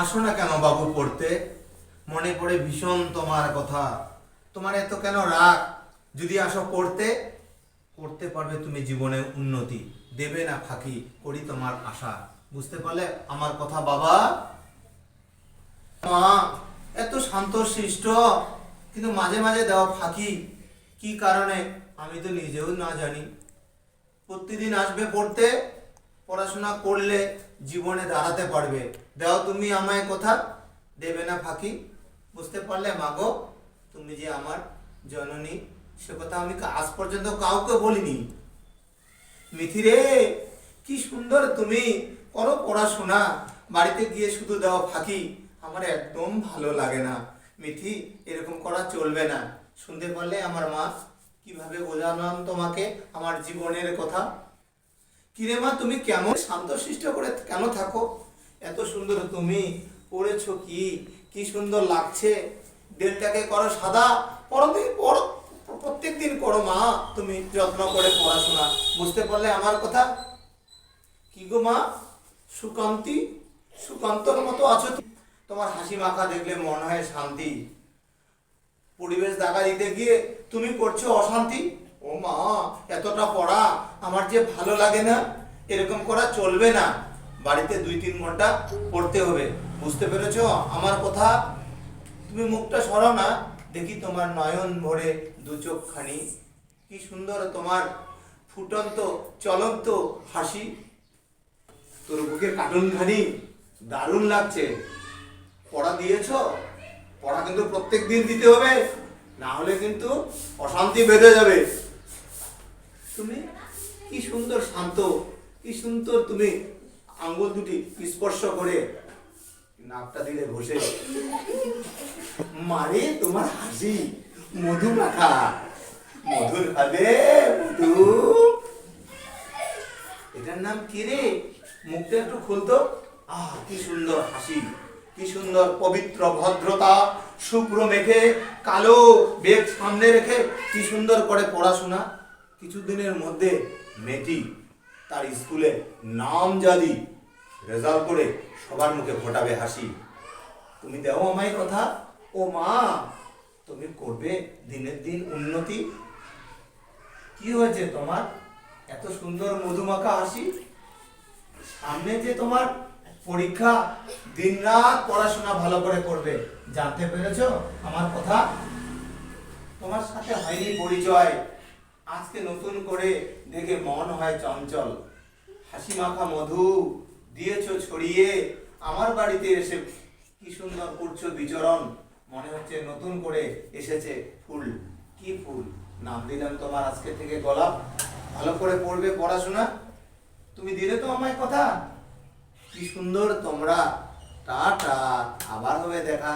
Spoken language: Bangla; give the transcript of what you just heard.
আসো না কেন বাবু পড়তে? মনে পড়ে ভীষণ তোমার কথা। তোমার এত কেন রাগ? যদি আসো পড়তে, করতে পারবে তুমি জীবনে উন্নতি। দেবে না ফাঁকি, করি তোমার আশা। বুঝতে পারলে আমার কথা বাবা? মা এত শান্তশিষ্ট, কিন্তু মাঝে মাঝে দেওয়া ফাঁকি। কি কারণে আমি তো নিজেও না জানি। প্রতিদিন আসবে পড়তে, পড়াশোনা করলে জীবনে দাঁড়াতে পারবে। দাও তুমি আমায় কথা, দেবে না ফাঁকি। বুঝতে পারলে মাগো? তুমি যে আমার জননী, সে কথা আমি আজ পর্যন্ত কাউকে বলিনি। মিথি রে, কি সুন্দর তুমি করো পড়াশোনা, বাড়িতে গিয়ে শুধু দাও ফাঁকি। আমার একদম ভালো লাগে না মিথি, এরকম করা চলবে না। শুনতে পারলে আমার মা? কিভাবে বোঝালাম তোমাকে আমার জীবনের কথা। কিরে মা, তুমি কেমন শান্তশিষ্ট করে কেন থাকো? এত সুন্দর তুমি পড়েছো, কি কি সুন্দর লাগছে। দেহটাকে করো সাদা, পরদিন পড়ো, প্রত্যেক দিন করো মা তুমি যত্ন করে পড়াশোনা। বুঝতে পারলে আমার কথা? কি গো মা, সুকান্তি, সুকান্তর মতো আছো তোমার হাসি মাখা দেখলে মনে হয় শান্তি। পরিবেশ দেখা দিতে গিয়ে তুমি করছো অশান্তি। ও মা, এতটা পড়া আমার যে ভালো লাগে না। এরকম করা চলবে না। বাড়িতে 2-3 ঘন্টা পড়তে হবে। বুঝতে পেরেছো আমার কথা? তুমি মুখটা সরাও না, দেখি তোমার নয়ন ভরে দু চোখখানি। কি সুন্দর তোমার ফুটন্ত চলন্ত হাসি। তোর বুকের কার্টুন খানি দারুণ লাগছে। পড়া দিয়েছো? পড়া কিন্তু প্রত্যেক দিন দিতে হবে, না হলে কিন্তু অশান্তি বেঁধে যাবে। তুমি কি সুন্দর শান্ত, কি সুন্দর তুমি আঙ্গুল দুটি স্পর্শ করে নাকটা দিলে ঘষে। মারে তোমার হাসি মধু মাখা, মধুর খাবে মধু। এটার নাম কি রে? মুখটা একটু খুলতো। কি সুন্দর হাসি, কি সুন্দর পবিত্র ভদ্রতা, শুভ্র মেঘে কালো বেগ সামনে রেখে কি সুন্দর করে পড়াশোনা। কিছুদিনের মধ্যে মেয়েটি তার স্কুলে নামজাদি রেজাল্ট করে সবার মুখে ফোটাবে হাসি। তুমি দেও আমায় কথা। ও মা, তুমি করবে দিনের দিন উন্নতি। কি হয়েছে তোমার এত সুন্দর মধুমাখা হাসি? সামনে যে তোমার পরীক্ষা, দিনরাত পড়াশোনা ভালো করে করবে। জানতে পেরেছো আমার কথা? তোমার সাথে হয়নি পরিচয়, আজকে নতুন করে দেখে মন হয় চঞ্চল। হাসি মাখা মধু দিয়েছো ছড়িয়ে, আমার বাড়িতে এসে কি সুন্দর করছো বিচরণ। মনে হচ্ছে নতুন করে এসেছে ফুল। কি ফুল? নাম দিলাম তোমার আজকে থেকে গোলাপ। ভালো করে পড়বে পড়াশোনা। তুমি দিলে তো আমায় কথা। কি সুন্দর তোমরা। টাটা, আবার হবে দেখা।